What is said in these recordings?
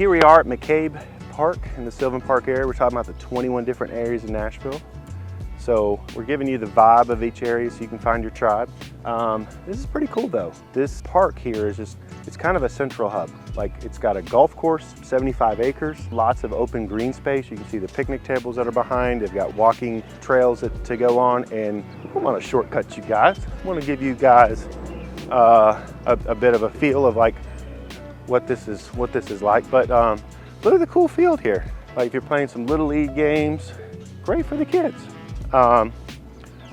Here we are at McCabe Park in the Sylvan Park area. We're talking about the 21 different areas in Nashville. So we're giving you the vibe of each area so you can find your tribe. This is pretty cool though. This park here is it's kind of a central hub. Like it's got a golf course, 75 acres, lots of open green space. You can see the picnic tables that are behind. They've got walking trails to go on, and I don't want to shortcut you guys. I want to give you guys a bit of a feel of like what this is like. But look at the cool field here. Like if you're playing some Little League games, great for the kids. I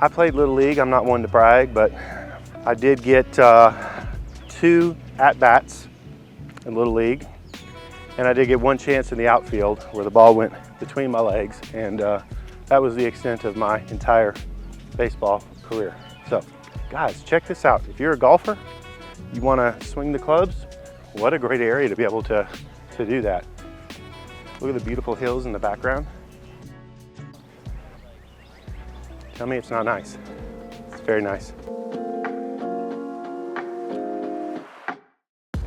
played Little League. I'm not one to brag, but I did get 2 at-bats in Little League, and I did get 1 chance in the outfield where the ball went between my legs, and that was the extent of my entire baseball career. So guys, check this out. If you're a golfer, you want to swing the clubs, what a great area to be able to do that. Look at the beautiful hills in the background. Tell me it's not nice. It's very nice.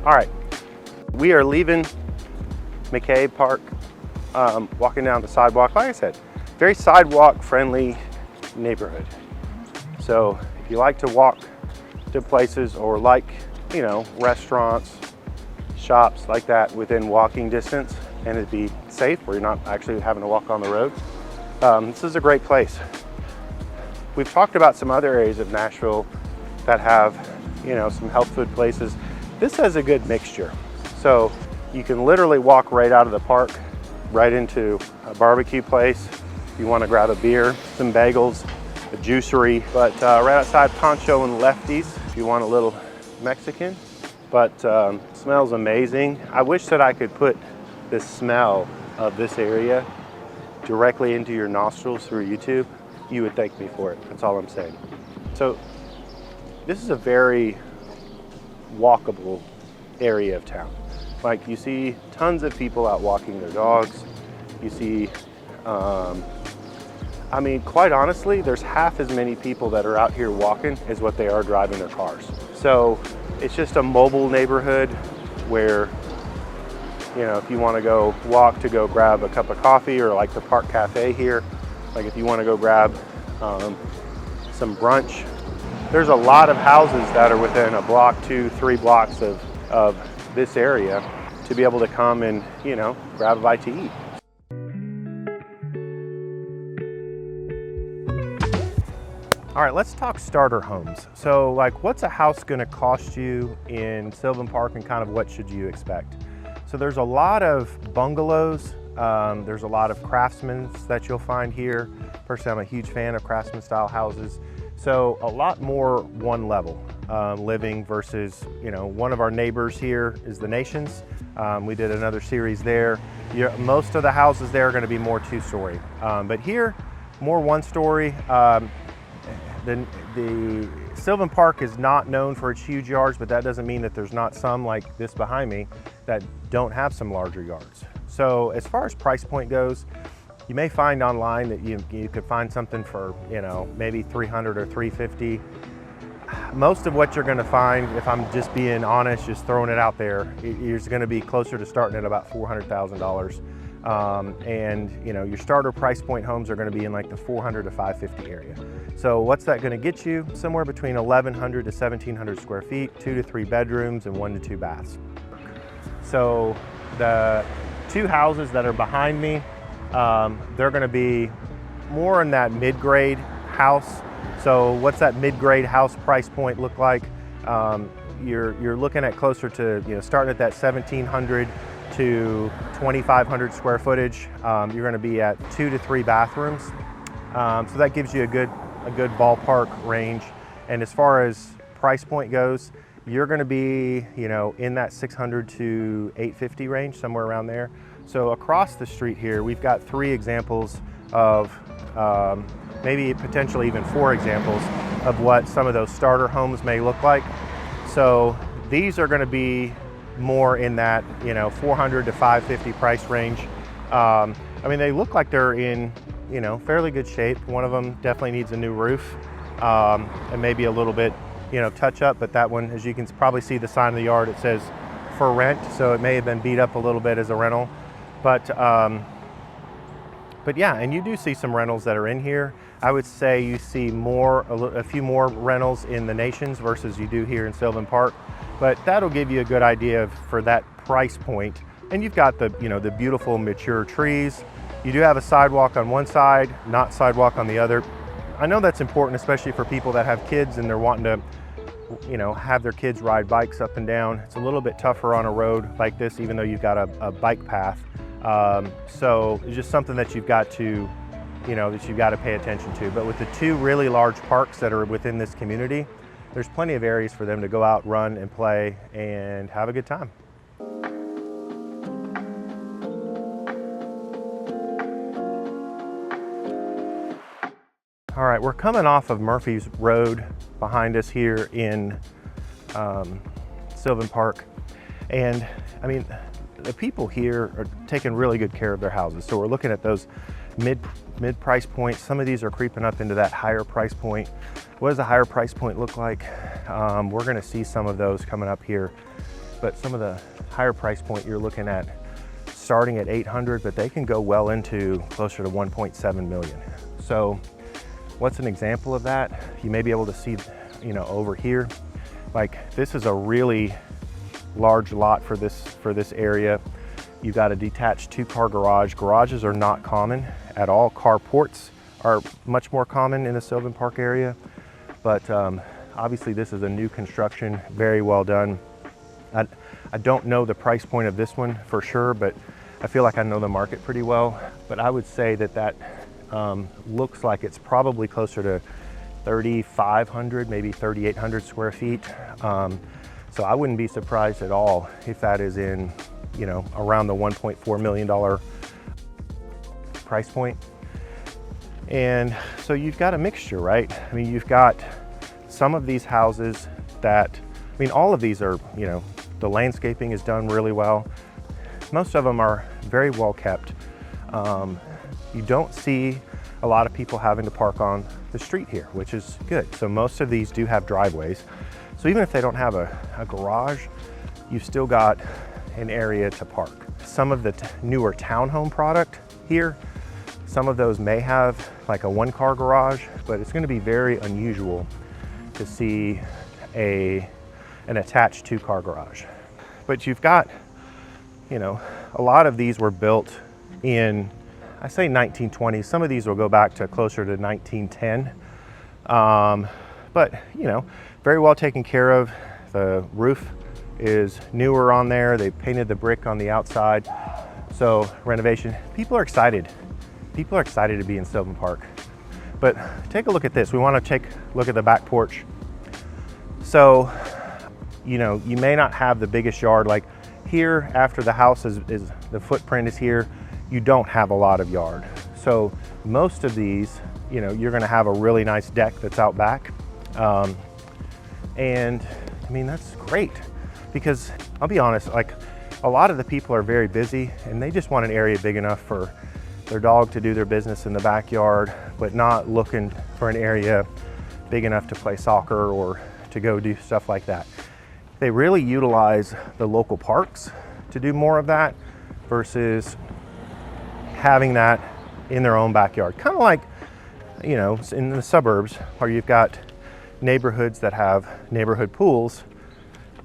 All right, we are leaving McCabe Park, walking down the sidewalk. Like I said, very sidewalk friendly neighborhood. So if you like to walk to places or like, you know, restaurants, shops like that within walking distance, and it'd be safe where you're not actually having to walk on the road, this is a great place. We've talked about some other areas of Nashville that have, you know, some health food places. This has a good mixture. So you can literally walk right out of the park, right into a barbecue place. If you want to grab a beer, some bagels, a juicery, but right outside Pancho and Lefty's, if you want a little Mexican. But smells amazing. I wish that I could put the smell of this area directly into your nostrils through YouTube. You would thank me for it. That's all I'm saying. So this is a very walkable area of town. Like you see tons of people out walking their dogs. You see, I mean, quite honestly, there's half as many people that are out here walking as what they are driving their cars. So it's just a mobile neighborhood where, you know, if you want to go walk to go grab a cup of coffee, or like the Park Cafe here, like if you want to go grab some brunch, there's a lot of houses that are within a block, 2-3 blocks of this area to be able to come and, you know, grab a bite to eat. All right, let's talk starter homes. So like, what's a house gonna cost you in Sylvan Park, and kind of what should you expect? So there's a lot of bungalows. There's a lot of Craftsman that you'll find here. Personally, I'm a huge fan of Craftsman style houses. So a lot more one level living versus, you know, one of our neighbors here is the Nations. We did another series there. Most of the houses there are gonna be more 2-story. But here, more 1-story. The Sylvan Park is not known for its huge yards, but that doesn't mean that there's not some like this behind me that don't have some larger yards. So as far as price point goes, you may find online that you could find something for, you know, maybe $300 or $350. Most of what you're gonna find, if I'm just being honest, just throwing it out there, is gonna be closer to starting at about $400,000. And you know, your starter price point homes are gonna be in like the $400 to $550 area. So what's that gonna get you? Somewhere between 1,100 to 1,700 square feet, 2 to 3 bedrooms, and 1 to 2 baths. So the 2 houses that are behind me, they're gonna be more in that mid-grade house. So what's that mid-grade house price point look like? You're looking at closer to, you know, starting at that 1,700 to 2,500 square footage. You're going to be at 2 to 3 bathrooms. So that gives you a good ballpark range. And as far as price point goes, you're going to be, you know, in that 600 to 850 range, somewhere around there. So across the street here, we've got 3 examples of, maybe potentially even 4 examples of what some of those starter homes may look like. So these are going to be more in that, you know, 400 to 550 price range. I mean, they look like they're in, you know, fairly good shape. One of them definitely needs a new roof, and maybe a little bit, you know, touch up, but that one, as you can probably see the sign of the yard, it says for rent, so it may have been beat up a little bit as a rental. But yeah, and you do see some rentals that are in here. I would say you see a few more rentals in the Nations versus you do here in Sylvan Park. But that'll give you a good idea for that price point. And you've got the beautiful mature trees. You do have a sidewalk on one side, not sidewalk on the other. I know that's important, especially for people that have kids and they're wanting to, have their kids ride bikes up and down. It's a little bit tougher on a road like this, even though you've got a bike path. So it's just something that you've got to, pay attention to. But with the two really large parks that are within this community, there's plenty of areas for them to go out, run and play and have a good time. All right, we're coming off of Murphy's Road behind us here in Sylvan Park. And I mean, the people here are taking really good care of their houses. So we're looking at those mid price points. Some of these are creeping up into that higher price point. What does a higher price point look like? We're gonna see some of those coming up here, but some of the higher price point you're looking at starting at 800, but they can go well into closer to 1.7 million. So what's an example of that? You may be able to see, over here, like this is a really large lot for this area. You've got a detached 2-car garage. Garages are not common at all. Carports are much more common in the Sylvan Park area, but obviously this is a new construction, very well done. I don't know the price point of this one for sure, but I feel like I know the market pretty well. But I would say that looks like it's probably closer to 3,500, maybe 3,800 square feet. So I wouldn't be surprised at all if that is in, around the $1.4 million price point. And so you've got a mixture, right? I mean, you've got some of these houses that, all of these are, the landscaping is done really well. Most of them are very well kept. You don't see a lot of people having to park on the street here, which is good. So most of these do have driveways. So even if they don't have a garage, you've still got an area to park. Some of the newer townhome product here, some of those may have like a 1-car garage, but it's gonna be very unusual to see an attached 2-car garage. But you've got, a lot of these were built in, I say 1920s. Some of these will go back to closer to 1910. But, very well taken care of. The roof is newer on there. They painted the brick on the outside. So renovation, people are excited. People are excited to be in Sylvan Park. But take a look at this. We want to take a look at the back porch. So, you may not have the biggest yard. Like here, after the house is the footprint is here, you don't have a lot of yard. So most of these, you're gonna have a really nice deck that's out back. And that's great because I'll be honest, like a lot of the people are very busy and they just want an area big enough for their dog to do their business in the backyard, but not looking for an area big enough to play soccer or to go do stuff like that. They really utilize the local parks to do more of that versus having that in their own backyard. Kind of like, in the suburbs where you've got neighborhoods that have neighborhood pools.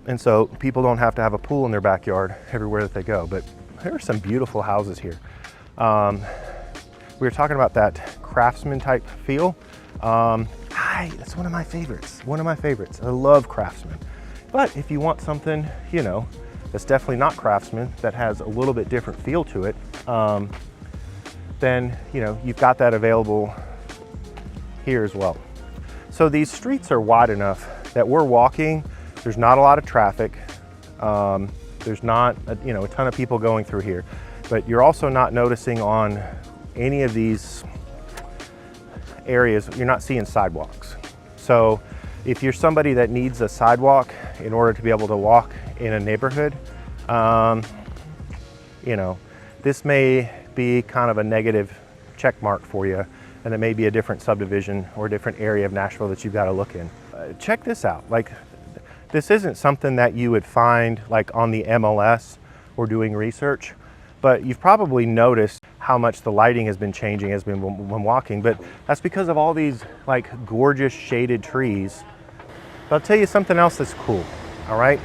And so people don't have to have a pool in their backyard everywhere that they go. But there are some beautiful houses here. We were talking about that Craftsman type feel. That's one of my favorites. I love Craftsman. But if you want something, that's definitely not Craftsman, that has a little bit different feel to it, then you've got that available here as well. So these streets are wide enough that we're walking. There's not a lot of traffic. There's not a ton of people going through here, but you're also not noticing on any of these areas, you're not seeing sidewalks. So if you're somebody that needs a sidewalk in order to be able to walk in a neighborhood, this may be kind of a negative check mark for you, and it may be a different subdivision or a different area of Nashville that you've got to look in. Check this out. Like, This isn't something that you would find like on the MLS or doing research, but you've probably noticed how much the lighting has been changing when walking, but that's because of all these like gorgeous shaded trees. But I'll tell you something else that's cool, all right?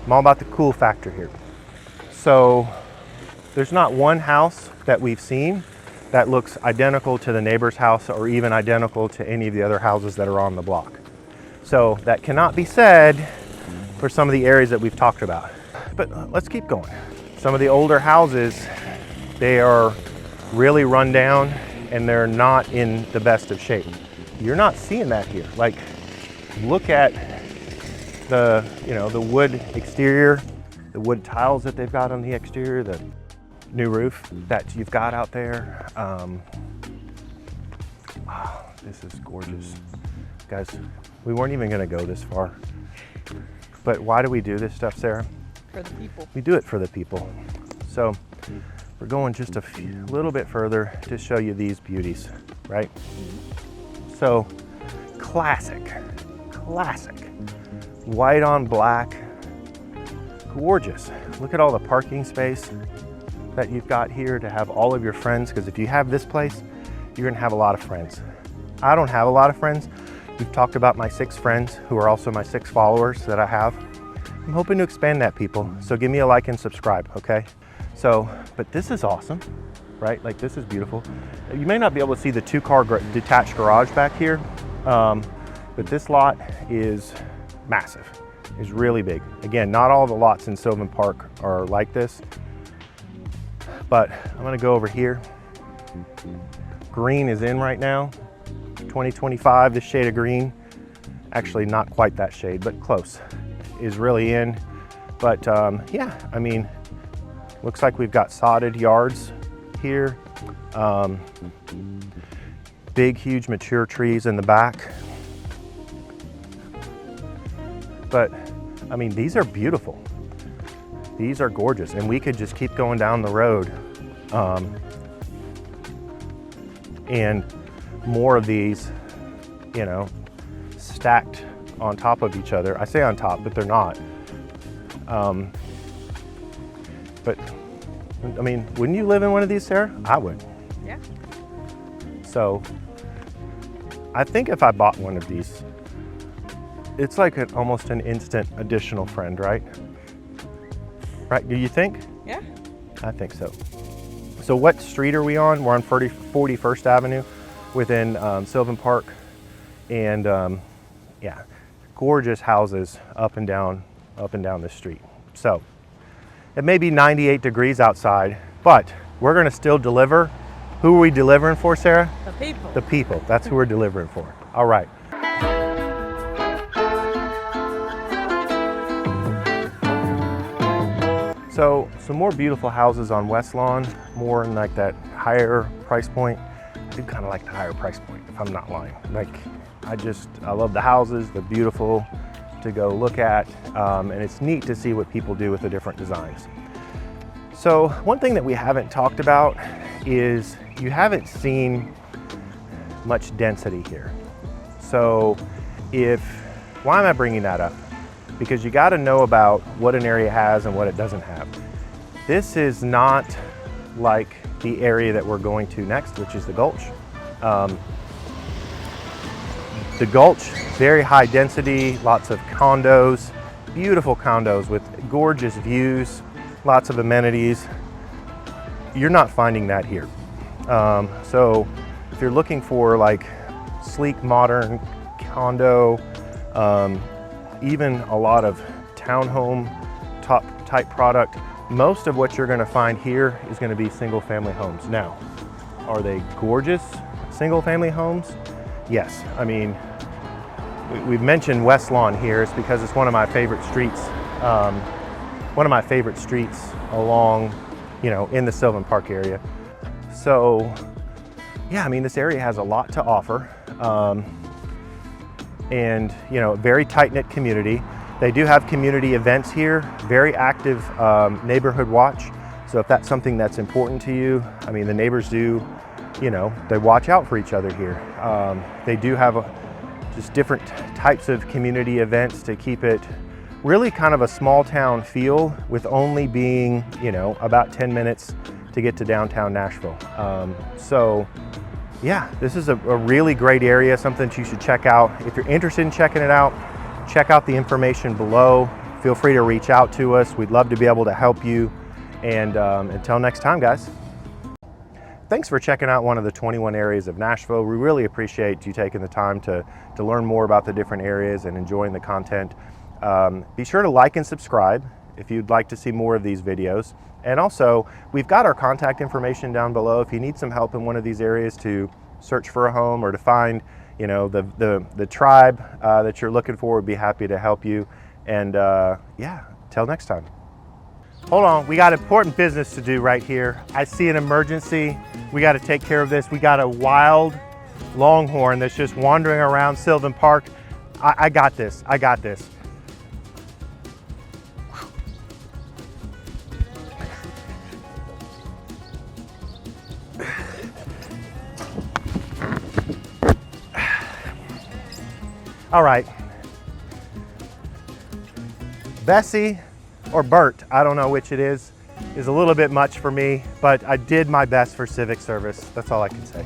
I'm all about the cool factor here. So there's not one house that we've seen that looks identical to the neighbor's house or even identical to any of the other houses that are on the block. So that cannot be said for some of the areas that we've talked about. But let's keep going. Some of the older houses, they are really run down and they're not in the best of shape. You're not seeing that here. Like, look at the, the wood exterior, the wood tiles that they've got on the exterior, the new roof that you've got out there. Wow, this is gorgeous. Guys, we weren't even gonna go this far. But why do we do this stuff, Sarah? For the people. We do it for the people. So we're going just a little bit further to show you these beauties, right? So classic, white on black, gorgeous. Look at all the parking space that you've got here to have all of your friends, because if you have this place, you're gonna have a lot of friends. I don't have a lot of friends. We've talked about my 6 friends who are also my 6 followers that I have. I'm hoping to expand that, people. So give me a like and subscribe, okay? So, but this is awesome, right? Like, this is beautiful. You may not be able to see the 2-car detached garage back here, but this lot is massive. It's really big. Again, not all the lots in Sylvan Park are like this, but I'm gonna go over here. Green is in right now. 2025, this shade of green, actually not quite that shade, but close, is really in. But yeah, I mean, looks like we've got sodded yards here. Big, huge mature trees in the back. But I mean, these are beautiful. These are gorgeous, and we could just keep going down the road. And more of these, stacked on top of each other. I say on top, but they're not. But I mean, wouldn't you live in one of these, Sarah? I would. Yeah. So I think if I bought one of these, it's like almost an instant additional friend, right? Right, do you think? Yeah. I think so. So what street are we on? We're on 41st Avenue within Sylvan Park. And yeah, gorgeous houses up and down this street. So it may be 98 degrees outside, but we're gonna still deliver. Who are we delivering for, Sarah? The people. The people, that's who we're delivering for. All right. So some more beautiful houses on West Lawn, more in like that higher price point. I do kind of like the higher price point, if I'm not lying. Like, I love the houses, they're beautiful to go look at, and it's neat to see what people do with the different designs. So one thing that we haven't talked about is you haven't seen much density here. So why am I bringing that up? Because you got to know about what an area has and what it doesn't have. This is not like the area that we're going to next, which is the Gulch. The Gulch, very high density, lots of condos, beautiful condos with gorgeous views, lots of amenities. You're not finding that here. So if you're looking for like sleek, modern condo, even a lot of townhome type product, most of what you're gonna find here is gonna be single family homes. Now, are they gorgeous single family homes? Yes, I mean, we've mentioned West Lawn here. It's because it's one of my favorite streets. Along, in the Sylvan Park area. So, yeah, I mean, this area has a lot to offer. And very tight-knit community. They do have community events here, very active neighborhood watch. So if that's something that's important to you, I mean, the neighbors do, they watch out for each other here. They do have just different types of community events to keep it really kind of a small town feel with only being, you know, about 10 minutes to get to downtown Nashville. So yeah, this is a really great area, something that you should check out. If you're interested in checking it out, check out the information below. Feel free to reach out to us. We'd love to be able to help you. And until next time, guys. Thanks for checking out one of the 21 areas of Nashville. We really appreciate you taking the time to learn more about the different areas and enjoying the content. Be sure to like and subscribe if you'd like to see more of these videos. And also, we've got our contact information down below. If you need some help in one of these areas to search for a home or to find, you know, the tribe that you're looking for, we'd be happy to help you. And yeah, till next time. Hold on, we got important business to do right here. I see an emergency. We got to take care of this. We got a wild longhorn that's just wandering around Sylvan Park. I got this, I got this. All right, Bessie or Bert, I don't know which it is a little bit much for me, but I did my best for civic service. That's all I can say.